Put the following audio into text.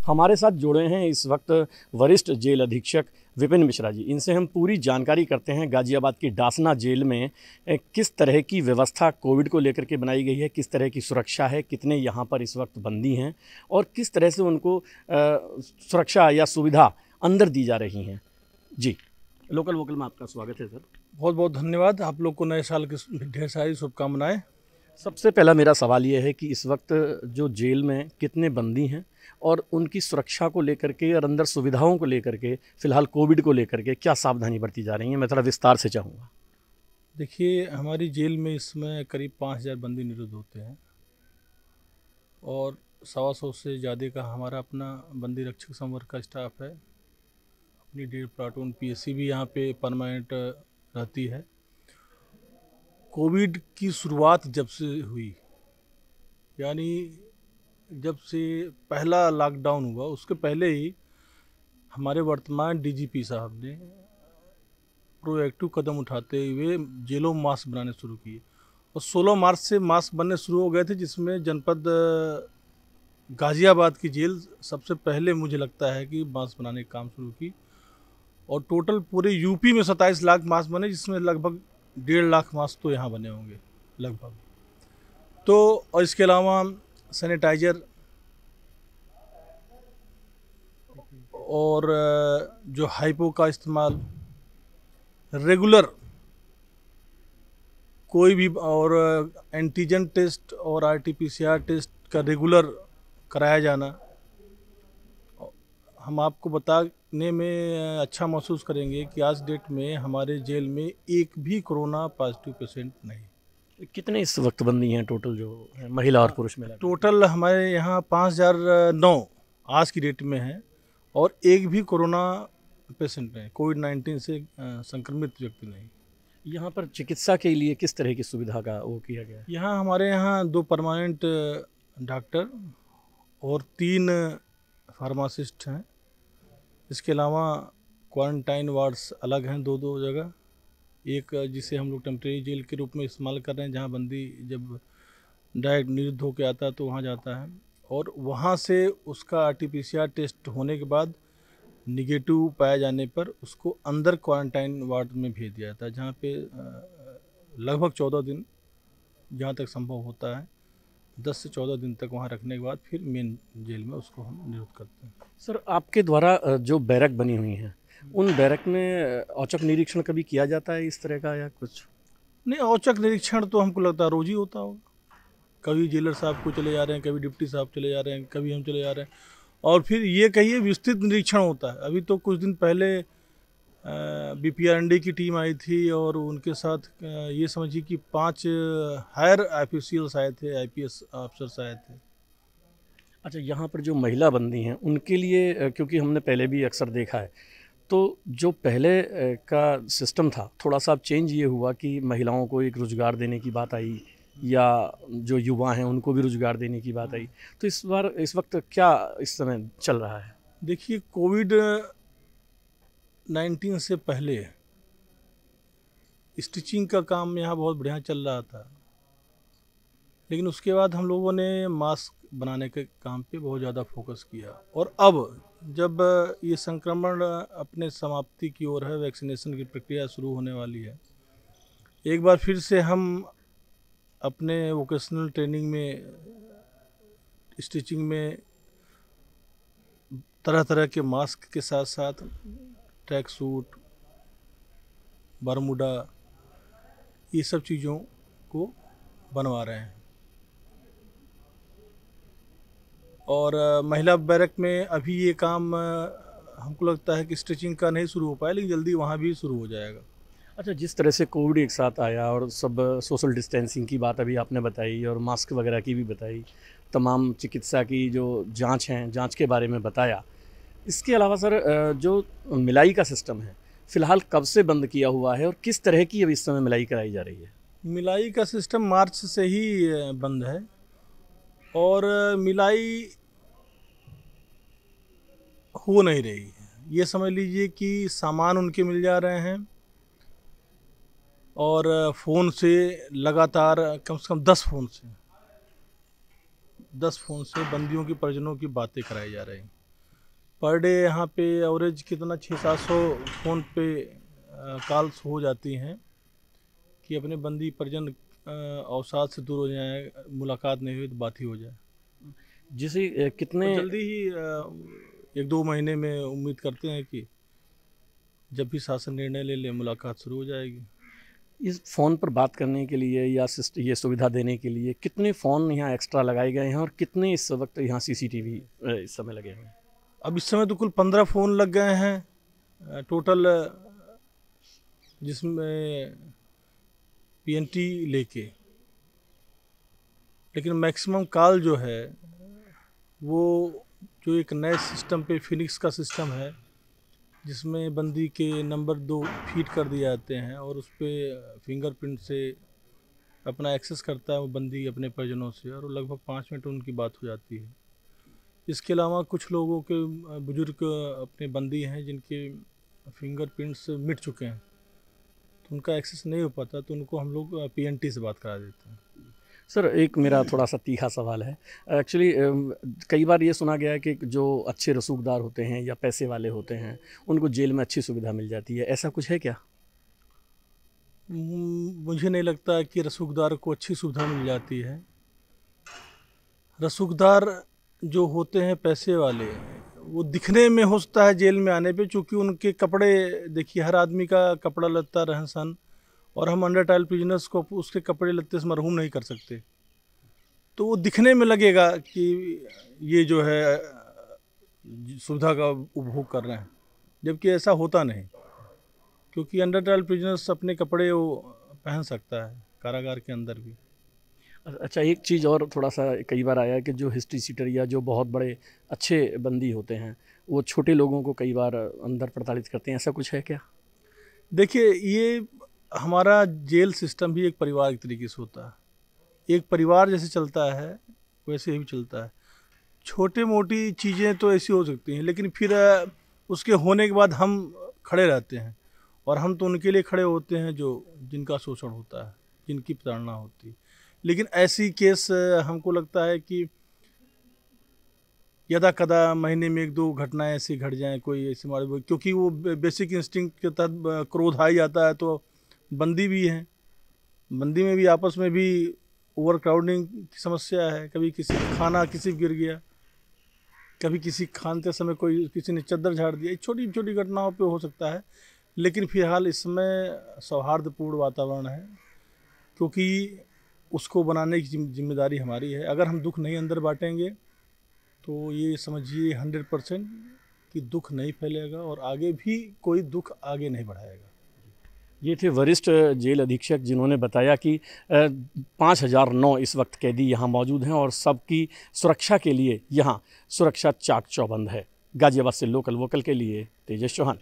हमारे साथ जुड़े हैं इस वक्त वरिष्ठ जेल अधीक्षक विपिन मिश्रा जी। इनसे हम पूरी जानकारी करते हैं गाजियाबाद की डासना जेल में किस तरह की व्यवस्था कोविड को लेकर के बनाई गई है, किस तरह की सुरक्षा है, कितने यहाँ पर इस वक्त बंदी हैं और किस तरह से उनको सुरक्षा या सुविधा अंदर दी जा रही हैं। जी, लोकल वोकल में आपका स्वागत है सर। बहुत बहुत धन्यवाद। आप लोग को नए साल की ढेर सारी शुभकामनाएं। सबसे पहला मेरा सवाल ये है कि इस वक्त जो जेल में कितने बंदी हैं और उनकी सुरक्षा को लेकर के और अंदर सुविधाओं को लेकर के, फिलहाल कोविड को लेकर के क्या सावधानी बरती जा रही है, मैं थोड़ा विस्तार से चाहूँगा। देखिए, हमारी जेल में इस समय करीब 5000 बंदी निरुद्ध होते हैं और 125 से ज़्यादा का हमारा अपना बंदी रक्षक संवर्ग का स्टाफ है। अपनी 1.5 प्लाटून पीएससी भी यहाँ पे परमानेंट रहती है। कोविड की शुरुआत जब से हुई, यानी जब से पहला लॉकडाउन हुआ उसके पहले ही हमारे वर्तमान डीजीपी साहब ने प्रोएक्टिव कदम उठाते हुए जेलों में मास्क बनाने शुरू किए और 16 मार्च से मास्क बनने शुरू हो गए थे, जिसमें जनपद गाज़ियाबाद की जेल सबसे पहले मुझे लगता है कि मास्क बनाने का काम शुरू की और टोटल पूरे यूपी में 27 लाख मास्क बने, जिसमें लगभग 1.5 लाख मास्क तो यहाँ बने होंगे लगभग। तो और इसके अलावा सैनिटाइज़र और जो हाइपो का इस्तेमाल रेगुलर, कोई भी और एंटीजन टेस्ट और आरटीपीसीआर टेस्ट का रेगुलर कराया जाना। हम आपको बताने में अच्छा महसूस करेंगे कि आज डेट में हमारे जेल में एक भी कोरोना पॉजिटिव पेशेंट नहीं। कितने इस वक्त बंदी हैं टोटल, जो महिला और पुरुष मिला? टोटल हमारे यहाँ 5009 आज की डेट में है और एक भी कोरोना पेशेंट नहीं, कोविड-19 से संक्रमित व्यक्ति नहीं। यहाँ पर चिकित्सा के लिए किस तरह की सुविधा का वो किया गया है? यहाँ हमारे यहाँ 2 परमानेंट डॉक्टर और 3 फार्मासिस्ट हैं। इसके अलावा क्वारंटाइन वार्ड्स अलग हैं 2-2 जगह। एक जिसे हम लोग टेम्परेरी जेल के रूप में इस्तेमाल कर रहे हैं, जहाँ बंदी जब डायरेक्ट निरुद्ध होकर आता है तो वहाँ जाता है और वहाँ से उसका आरटीपीसीआर टेस्ट होने के बाद निगेटिव पाया जाने पर उसको अंदर क्वारंटाइन वार्ड में भेज दिया जाता है, जहाँ पे लगभग 14 दिन जहाँ तक संभव होता है 10 से 14 दिन तक वहाँ रखने के बाद फिर मेन जेल में उसको हम निरुद्ध करते हैं। सर, आपके द्वारा जो बैरक बनी हुई हैं उन बैरक में औचक निरीक्षण कभी किया जाता है इस तरह का या कुछ? नहीं, औचक निरीक्षण तो हमको लगता है रोज ही होता होगा। कभी जेलर साहब को चले जा रहे हैं, कभी डिप्टी साहब चले जा रहे हैं, कभी हम चले जा रहे हैं और फिर ये कहिए विस्तृत निरीक्षण होता है। अभी तो कुछ दिन पहले बीपीआरएनडी की टीम आई थी और उनके साथ ये समझिए कि 5 हायर ऑफिशियल्स आए थे, आईपीएस अफसर्स आए थे। अच्छा, यहाँ पर जो महिला बंदी हैं उनके लिए, क्योंकि हमने पहले भी अक्सर देखा है, तो जो पहले का सिस्टम था थोड़ा सा चेंज ये हुआ कि महिलाओं को एक रोज़गार देने की बात आई या जो युवा हैं उनको भी रोज़गार देने की बात आई, तो इस वक्त क्या इस समय चल रहा है? देखिए, कोविड-19 से पहले स्टिचिंग का काम यहाँ बहुत बढ़िया चल रहा था, लेकिन उसके बाद हम लोगों ने मास्क बनाने के काम पे बहुत ज़्यादा फोकस किया और अब जब ये संक्रमण अपने समाप्ति की ओर है, वैक्सीनेशन की प्रक्रिया शुरू होने वाली है, एक बार फिर से हम अपने वोकेशनल ट्रेनिंग में स्टिचिंग में तरह तरह के मास्क के साथ साथ ट्रैक सूट, बरमूडा, ये सब चीज़ों को बनवा रहे हैं। और महिला बैरक में अभी ये काम हमको लगता है कि स्टिचिंग का नहीं शुरू हो पाया, लेकिन जल्दी वहाँ भी शुरू हो जाएगा। अच्छा, जिस तरह से कोविड एक साथ आया और सब सोशल डिस्टेंसिंग की बात अभी आपने बताई और मास्क वगैरह की भी बताई, तमाम चिकित्सा की जो जांच हैं, जांच के बारे में बताया, इसके अलावा सर जो मिलाई का सिस्टम है फ़िलहाल कब से बंद किया हुआ है और किस तरह की अब इस समय मिलाई कराई जा रही है? मिलाई का सिस्टम मार्च से ही बंद है और मिलाई हो नहीं रही है। ये समझ लीजिए कि सामान उनके मिल जा रहे हैं और फ़ोन से लगातार कम से कम 10 फ़ोन से बंदियों की परिजनों की बातें कराई जा रही हैं। पर डे यहाँ पे एवरेज कितना 600-700 फ़ोन पे कॉल्स हो जाती हैं कि अपने बंदी परिजन अवसाद से दूर हो जाए, मुलाकात नहीं हुई तो बात ही हो जाए। जिसे कितने तो जल्दी ही 1-2 महीने में उम्मीद करते हैं कि जब भी शासन निर्णय ले ले मुलाकात शुरू हो जाएगी। इस फ़ोन पर बात करने के लिए या ये सुविधा देने के लिए कितने फ़ोन यहाँ एक्स्ट्रा लगाए गए हैं और कितने इस वक्त यहाँ सीसीटीवी इस समय लगे हुए हैं? अब इस समय तो कुल 15 फ़ोन लग गए हैं टोटल, जिसमें पीएनटी लेके, लेकिन मैक्सिमम कॉल जो है वो जो एक नए सिस्टम पे फिनिक्स का सिस्टम है, जिसमें बंदी के नंबर 2 फीड कर दिए जाते हैं और उस पर फिंगरप्रिंट से अपना एक्सेस करता है वो बंदी अपने परिजनों से, और लगभग 5 मिनट उनकी बात हो जाती है। इसके अलावा कुछ लोगों के बुजुर्ग अपने बंदी हैं जिनके फिंगरप्रिंट्स मिट चुके हैं, तो उनका एक्सेस नहीं हो पाता, तो उनको हम लोग पीएनटी से बात करा देते हैं। सर, एक मेरा थोड़ा सा तीखा सवाल है। एक्चुअली कई बार ये सुना गया है कि जो अच्छे रसूखदार होते हैं या पैसे वाले होते हैं उनको जेल में अच्छी सुविधा मिल जाती है, ऐसा कुछ है क्या? मुझे नहीं लगता कि रसूखदार को अच्छी सुविधा मिल जाती है। रसूखदार जो होते हैं पैसे वाले, वो दिखने में हो सकता है जेल में आने पे, चूँकि उनके कपड़े देखिए, हर आदमी का कपड़ा लत्ता रहन सहन, और हम अंडर ट्रायल प्रिजनर्स को उसके कपड़े लत्ते से मरहूम नहीं कर सकते, तो वो दिखने में लगेगा कि ये जो है सुविधा का उपभोग कर रहे हैं, जबकि ऐसा होता नहीं, क्योंकि अंडर ट्रायल प्रिजनर्स अपने कपड़े वो पहन सकता है कारागार के अंदर भी। अच्छा, एक चीज़ और थोड़ा सा कई बार आया है कि जो हिस्ट्री सीटर या जो बहुत बड़े अच्छे बंदी होते हैं वो छोटे लोगों को कई बार अंदर प्रताड़ित करते हैं, ऐसा कुछ है क्या? देखिए, ये हमारा जेल सिस्टम भी एक परिवार की तरीके से होता है। एक परिवार जैसे चलता है वैसे ही चलता है। छोटे मोटी चीज़ें तो ऐसी हो सकती हैं, लेकिन फिर उसके होने के बाद हम खड़े रहते हैं, और हम तो उनके लिए खड़े होते हैं जो जिनका शोषण होता है, जिनकी प्रताड़ना होती है। लेकिन ऐसी केस हमको लगता है कि यदा कदा महीने में 1-2 घटनाएं ऐसी घट जाएं, कोई ऐसी मारे, क्योंकि वो बेसिक इंस्टिंक्ट के तहत क्रोध आ ही जाता है। तो बंदी भी हैं, बंदी में भी आपस में भी ओवर क्राउडिंग की समस्या है। कभी किसी खाना किसी गिर गया, कभी किसी खानते समय कोई किसी ने चद्दर झाड़ दिया, छोटी छोटी घटनाओं पे हो सकता है। लेकिन फिलहाल इस समय सौहार्दपूर्ण वातावरण है, क्योंकि उसको बनाने की जिम्मेदारी हमारी है। अगर हम दुख नहीं अंदर बांटेंगे तो ये समझिए 100% कि दुख नहीं फैलेगा, और आगे भी कोई दुख आगे नहीं बढ़ाएगा। ये थे वरिष्ठ जेल अधीक्षक, जिन्होंने बताया कि 5009 इस वक्त कैदी यहाँ मौजूद हैं और सबकी सुरक्षा के लिए यहाँ सुरक्षा चाक चौबंद है। गाजियाबाद से लोकल वोकल के लिए तेजस चौहान।